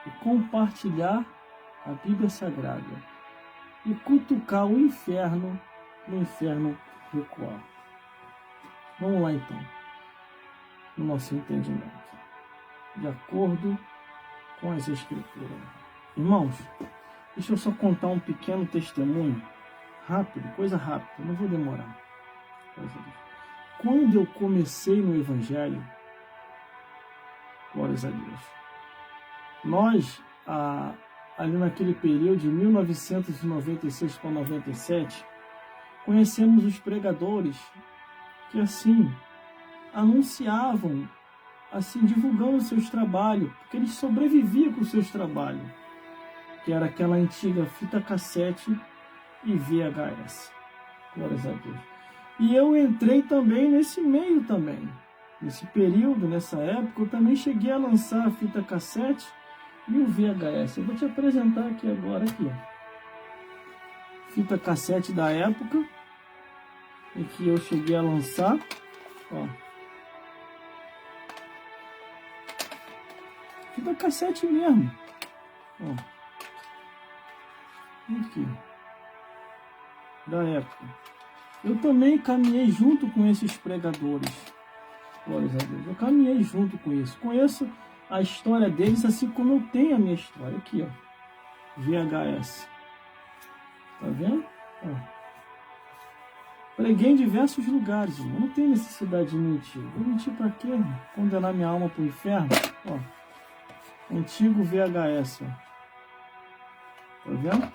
e compartilhar a Bíblia Sagrada e cutucar o inferno no inferno recuar. Vamos lá então, no nosso entendimento, de acordo com as Escrituras. Irmãos, deixa eu só contar um pequeno testemunho, rápido, coisa rápida, não vou demorar. Quando eu comecei no Evangelho, glórias a Deus, nós, há ali naquele período de 1996 para 97, conhecemos os pregadores que assim anunciavam, assim divulgando seus trabalhos, porque eles sobreviviam com seus trabalhos, que era aquela antiga fita cassete e VHS. Glórias a Deus. E eu entrei também nesse meio também. Nesse período, nessa época, eu também cheguei a lançar a fita cassete e o VHS. Eu vou te apresentar aqui agora, aqui, ó. Fita cassete da época, em que eu cheguei a lançar, ó. Fita cassete mesmo, ó. Aqui, da época. Eu também caminhei junto com esses pregadores. Glórias a Deus. Eu caminhei junto com isso. Conheço a história deles assim como eu tenho a minha história. Aqui, ó. VHS. Tá vendo? Ó. Preguei em diversos lugares, irmão. Não tem necessidade de mentir. Vou mentir pra quê, irmão? Condenar minha alma pro inferno? Ó. Antigo VHS, ó. Tá vendo?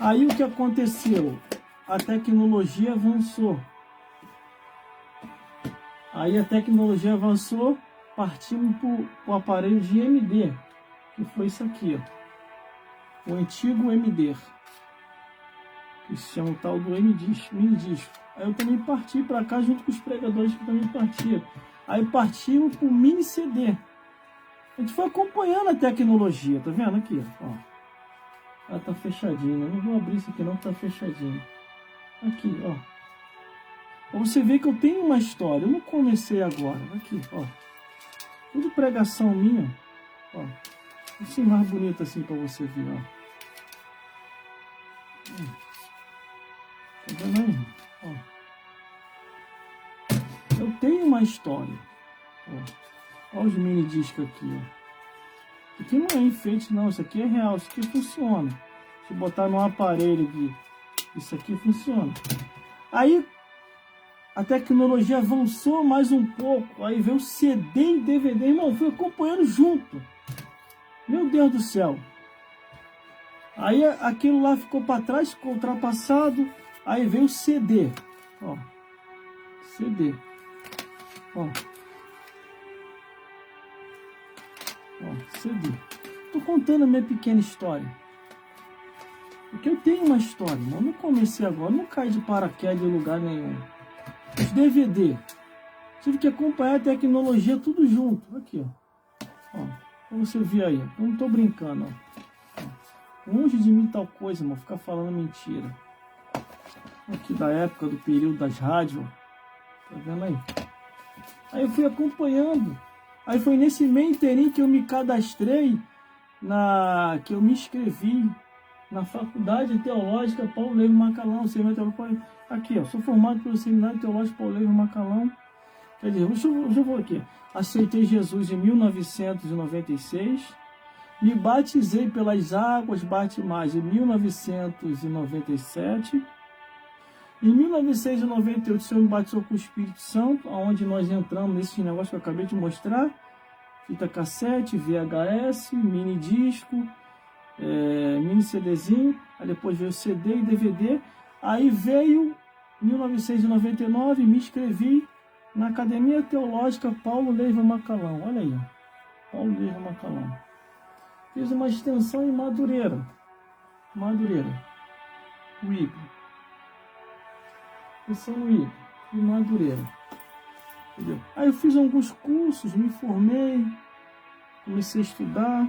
Aí o que aconteceu? A tecnologia avançou. Aí a tecnologia avançou, partimos para o aparelho de MD, que foi isso aqui, ó. O antigo MD, que se chama o tal do mini disco. Aí eu também parti para cá junto com os pregadores que também partiram. Aí partimos para o mini CD. A gente foi acompanhando a tecnologia, tá vendo aqui, ó. Ela tá fechadinha, eu não vou abrir isso aqui não, tá fechadinho. Aqui, ó. Pra você ver que eu tenho uma história. Eu não comecei agora. Aqui, ó. Tudo pregação minha. Ó. Assim mais bonito assim pra você ver, ó. Tá vendo aí? Ó. Eu tenho uma história. Ó. Olha os mini discos aqui, ó. Isso aqui não é enfeite não. Isso aqui é real. Isso aqui funciona. Se botar num aparelho aqui, isso aqui funciona. Aí a tecnologia avançou mais um pouco, aí veio o CD e DVD, irmão, fui acompanhando junto. Meu Deus do céu. Aí aquilo lá ficou para trás, ficou ultrapassado, aí veio o CD. Ó. CD. Ó. Ó, CD. Tô contando a minha pequena história. Porque eu tenho uma história, irmão. Eu não comecei agora, não caí de paraquedas em lugar nenhum. Os DVD. Tive que acompanhar a tecnologia tudo junto. Aqui, ó. Pra você ver aí. Eu não tô brincando, ó. Longe de mim tal coisa, irmão. Ficar falando mentira. Aqui da época do período das rádios. Tá vendo aí? Aí eu fui acompanhando. Aí foi nesse meio inteirinho que eu me cadastrei. Que eu me inscrevi na Faculdade Teológica Paulo Levi Macalão. Aqui, ó, sou formado pelo Seminário Teológico Paulo Levi Macalão. Quer dizer, deixa eu vou aqui. Aceitei Jesus em 1996. Me batizei pelas águas batismais em 1997. Em 1998, o Senhor me batizou com o Espírito Santo, onde nós entramos nesse negócio que eu acabei de mostrar. Fita cassete, VHS, mini disco, mini CDzinho, aí depois veio CD e DVD, aí veio 1999, me inscrevi na Academia Teológica Paulo Levi Macalão, olha aí, Paulo Levi Macalão. Fiz uma extensão em Madureira, UIP, extensão UIP, em Madureira, entendeu? Aí eu fiz alguns cursos, me formei, comecei a estudar.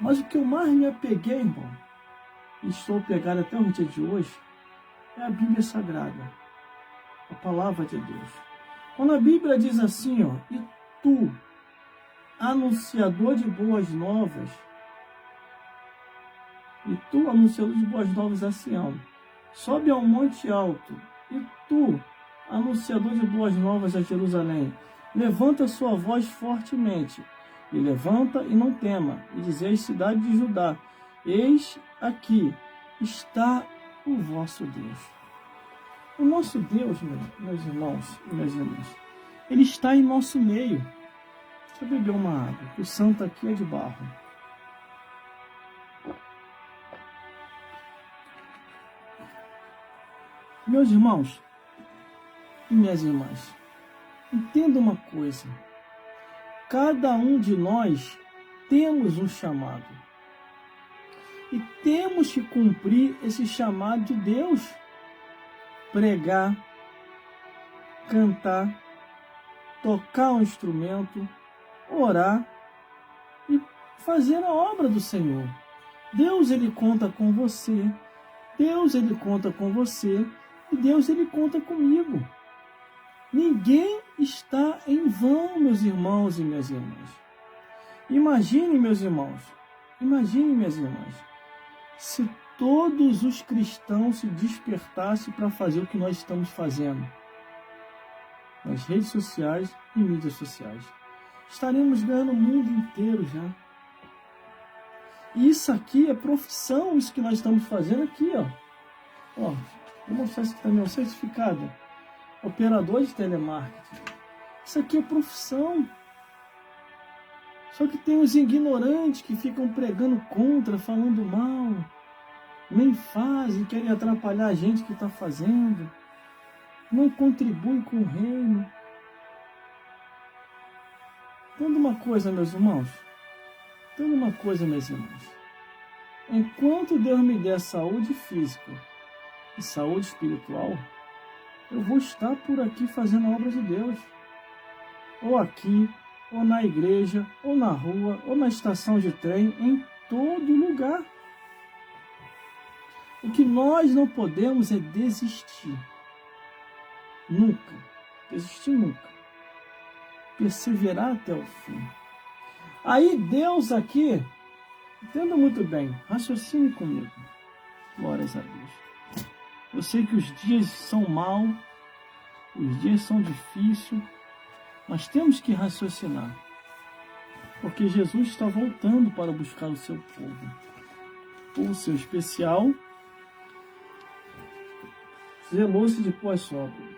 Mas o que eu mais me apeguei, irmão, e estou pegado até o dia de hoje, é a Bíblia Sagrada, a Palavra de Deus. Quando a Bíblia diz assim, ó, e tu, anunciador de boas novas, a Sião, sobe ao monte alto, e tu, anunciador de boas novas a Jerusalém, levanta sua voz fortemente, e levanta e não tema, e dizeis, cidade de Judá, eis aqui está o vosso Deus. O nosso Deus, meus irmãos e minhas irmãs, Ele está em nosso meio. Deixa eu beber uma água, que o santo aqui é de barro. Meus irmãos e minhas irmãs, entenda uma coisa. Cada um de nós temos um chamado. E temos que cumprir esse chamado de Deus. Pregar, cantar, tocar um instrumento, orar e fazer a obra do Senhor. Deus, Ele conta com você. Deus, Ele conta com você. E Deus, Ele conta comigo. Ninguém está em vão, meus irmãos e minhas irmãs. Imagine, meus irmãos, imagine, minhas irmãs, se todos os cristãos se despertassem para fazer o que nós estamos fazendo nas redes sociais e mídias sociais. Estaremos ganhando o mundo inteiro já. E isso aqui é profissão, isso que nós estamos fazendo aqui, ó. Ó, vou mostrar isso aqui também, o certificado. Operador de telemarketing. Isso aqui é profissão. Só que tem os ignorantes que ficam pregando contra, falando mal, nem fazem, querem atrapalhar a gente que está fazendo, não contribui com o reino. Entenda uma coisa, meus irmãos. Entenda uma coisa, meus irmãos. Enquanto Deus me der saúde física e saúde espiritual, eu vou estar por aqui fazendo a obra de Deus. Ou aqui, ou na igreja, ou na rua, ou na estação de trem, em todo lugar. O que nós não podemos é desistir. Nunca. Desistir nunca. Perseverar até o fim. Aí Deus aqui, entenda muito bem, raciocine comigo. Glórias a Deus. Eu sei que os dias são maus, os dias são difíceis, mas temos que raciocinar. Porque Jesus está voltando para buscar o seu povo. O seu especial, zeloso de pós-obra.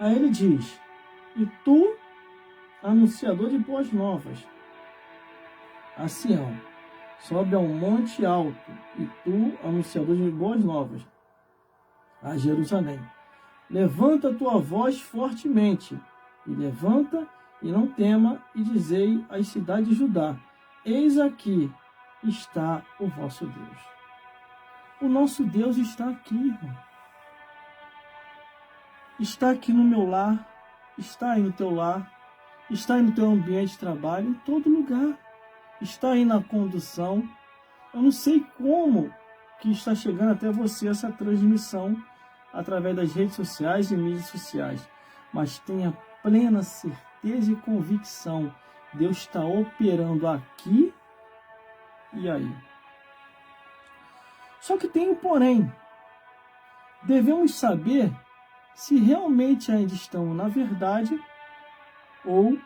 Aí ele diz: e tu, anunciador de boas novas, a Sião, sobe a um monte alto, e tu, anunciador de boas novas, a Jerusalém, levanta a tua voz fortemente, e levanta e não tema, e dizei às cidades de Judá: eis aqui está o vosso Deus. O nosso Deus está aqui, irmão. Está aqui no meu lar, está aí no teu lar, está aí no teu ambiente de trabalho, em todo lugar. Está aí na condução. Eu não sei como que está chegando até você essa transmissão através das redes sociais e mídias sociais, mas tenha plena certeza e convicção, Deus está operando aqui e aí. Só que tem um porém. Devemos saber se realmente ainda estamos na verdade ou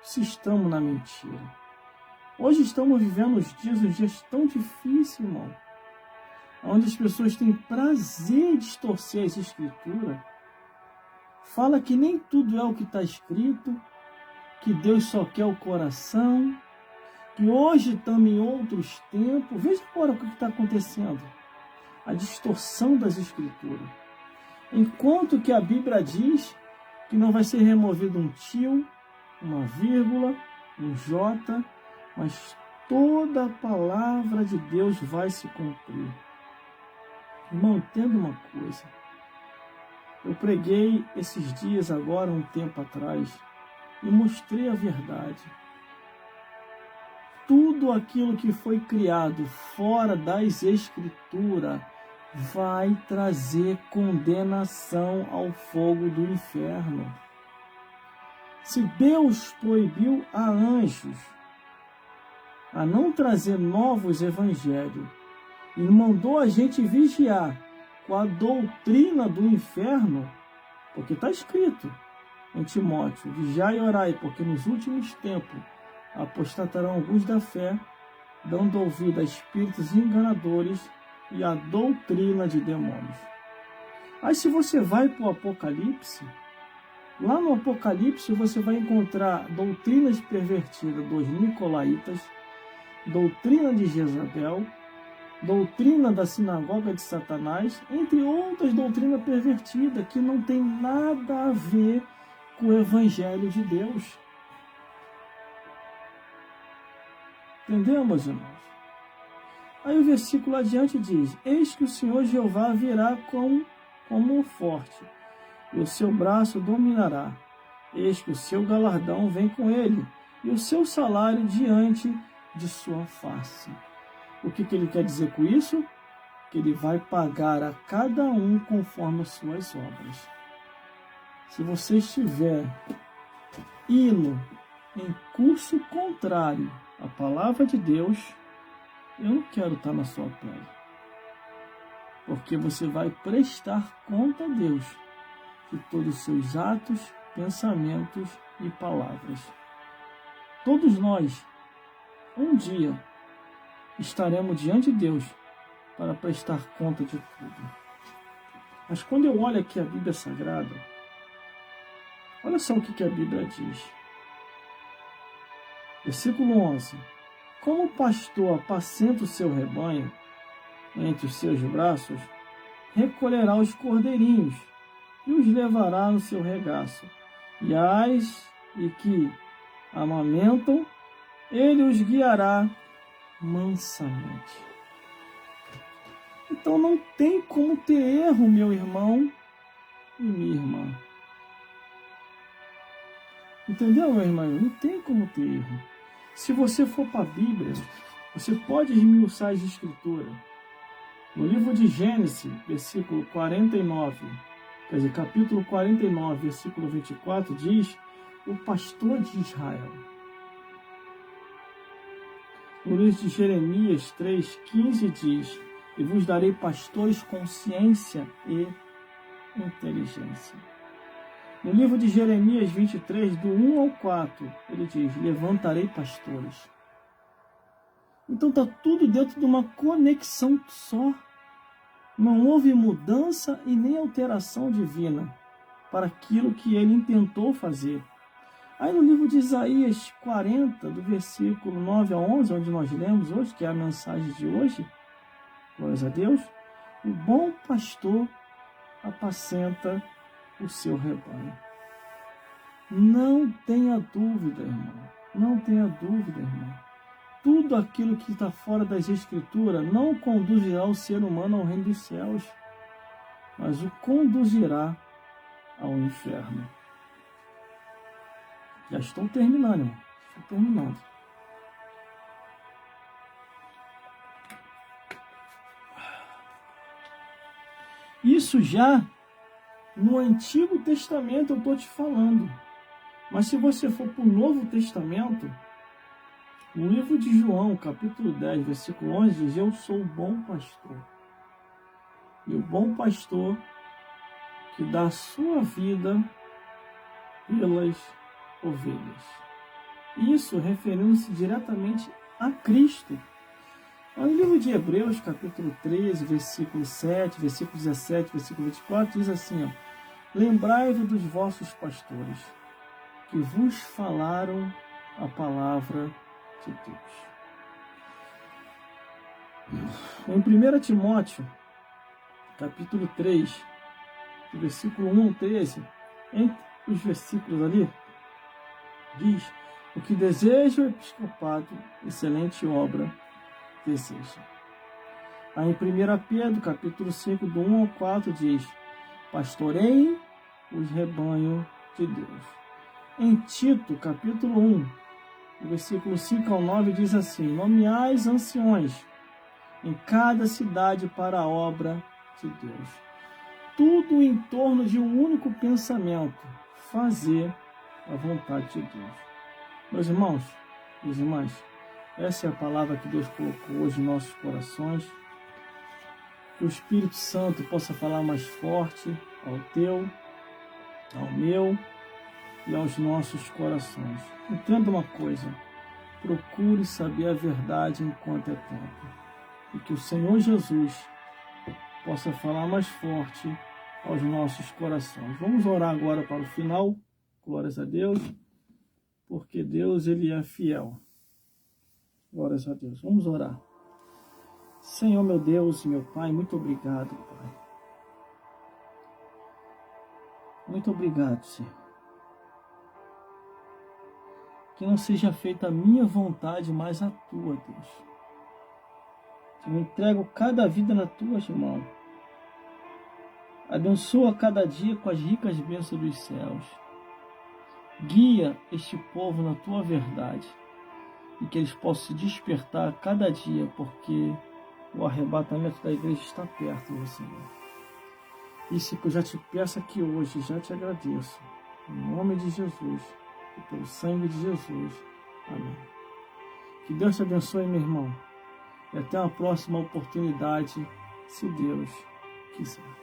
se estamos na mentira. Hoje estamos vivendo uns dias tão difíceis, irmão, onde as pessoas têm prazer em distorcer as escrituras. Fala que nem tudo é o que está escrito, que Deus só quer o coração, que hoje estamos em outros tempos. Veja agora o que está acontecendo. A distorção das escrituras. Enquanto que a Bíblia diz que não vai ser removido um tio, uma vírgula, um J, mas toda a palavra de Deus vai se cumprir. Irmão, entenda uma coisa. Eu preguei esses dias agora, um tempo atrás, e mostrei a verdade. Tudo aquilo que foi criado fora das Escrituras vai trazer condenação ao fogo do inferno. Se Deus proibiu a anjos a não trazer novos evangelhos e mandou a gente vigiar com a doutrina do inferno, porque está escrito em Timóteo: vigiai e orai, porque nos últimos tempos apostatarão alguns da fé, dando ouvido a espíritos enganadores e a doutrina de demônios. Aí se você vai para o Apocalipse, lá no Apocalipse você vai encontrar doutrinas pervertidas dos nicolaítas, doutrina de Jezabel, doutrina da sinagoga de Satanás, entre outras doutrinas pervertidas que não tem nada a ver com o Evangelho de Deus. Entendeu, meus irmãos? Aí o versículo adiante diz: eis que o Senhor Jeová virá como o forte, e o seu braço dominará. Eis que o seu galardão vem com ele, e o seu salário diante de sua face. O que ele quer dizer com isso? Que ele vai pagar a cada um conforme as suas obras. Se você estiver indo em curso contrário à palavra de Deus, eu não quero estar na sua pele. Porque você vai prestar conta a Deus de todos os seus atos, pensamentos e palavras. Todos nós, um dia, estaremos diante de Deus para prestar conta de tudo. Mas quando eu olho aqui a Bíblia Sagrada, olha só o que a Bíblia diz. Versículo 11. Como o pastor apacenta o seu rebanho entre os seus braços, recolherá os cordeirinhos e os levará no seu regaço. E que amamentam, ele os guiará mansamente. Então não tem como ter erro, meu irmão e minha irmã. Entendeu, meu irmão? Não tem como ter erro. Se você for para a Bíblia, você pode esmiuçar as Escrituras. No livro de Gênesis, versículo 49, quer dizer, capítulo 49, versículo 24, diz o pastor de Israel. No livro de Jeremias 3,15 diz: e vos darei pastores com ciência e inteligência. No livro de Jeremias 23, do 1 ao 4, ele diz: levantarei pastores. Então está tudo dentro de uma conexão só. Não houve mudança e nem alteração divina para aquilo que ele intentou fazer. Aí no livro de Isaías 40, do versículo 9 a 11, onde nós lemos hoje, que é a mensagem de hoje, glórias a Deus, o bom pastor apacenta o seu rebanho. Não tenha dúvida, irmão. Não tenha dúvida, irmão. Tudo aquilo que está fora das Escrituras não conduzirá o ser humano ao reino dos céus, mas o conduzirá ao inferno. Já estou terminando, irmão. Estou terminando. Isso já no Antigo Testamento eu estou te falando. Mas se você for para o Novo Testamento, no livro de João, capítulo 10, versículo 11, diz: eu sou o bom pastor. E o bom pastor que dá a sua vida pelas ovelhas. Isso referindo-se diretamente a Cristo. No livro de Hebreus, capítulo 13, versículo 7, versículo 17, versículo 24, diz assim: lembrai-vos dos vossos pastores, que vos falaram a palavra de Deus. Em 1 Timóteo, capítulo 3, do versículo 1 ao 13, entre os versículos ali, diz: o que deseja o episcopado, excelente obra deseja. Aí em 1 Pedro, capítulo 5, do 1 ao 4, diz: pastoreiem os rebanhos de Deus. Em Tito, capítulo 1, versículo 5 ao 9, diz assim: nomeais anciões em cada cidade para a obra de Deus. Tudo em torno de um único pensamento: fazer a vontade de Deus. Meus irmãos, minhas irmãs, essa é a palavra que Deus colocou hoje em nossos corações. Que o Espírito Santo possa falar mais forte ao teu, ao meu e aos nossos corações. Entenda uma coisa: procure saber a verdade enquanto é tempo. E que o Senhor Jesus possa falar mais forte aos nossos corações. Vamos orar agora para o final. Glórias a Deus, porque Deus, Ele é fiel. Glórias a Deus. Vamos orar. Senhor, meu Deus e meu Pai, muito obrigado, Pai. Muito obrigado, Senhor. Que não seja feita a minha vontade, mas a tua, Deus. Eu entrego cada vida nas tuas mãos. Abençoa cada dia com as ricas bênçãos dos céus. Guia este povo na tua verdade e que eles possam se despertar a cada dia, porque o arrebatamento da igreja está perto, meu Senhor. Isso que eu já te peço aqui hoje, já te agradeço. Em nome de Jesus e pelo sangue de Jesus. Amém. Que Deus te abençoe, meu irmão. E até uma próxima oportunidade, se Deus quiser.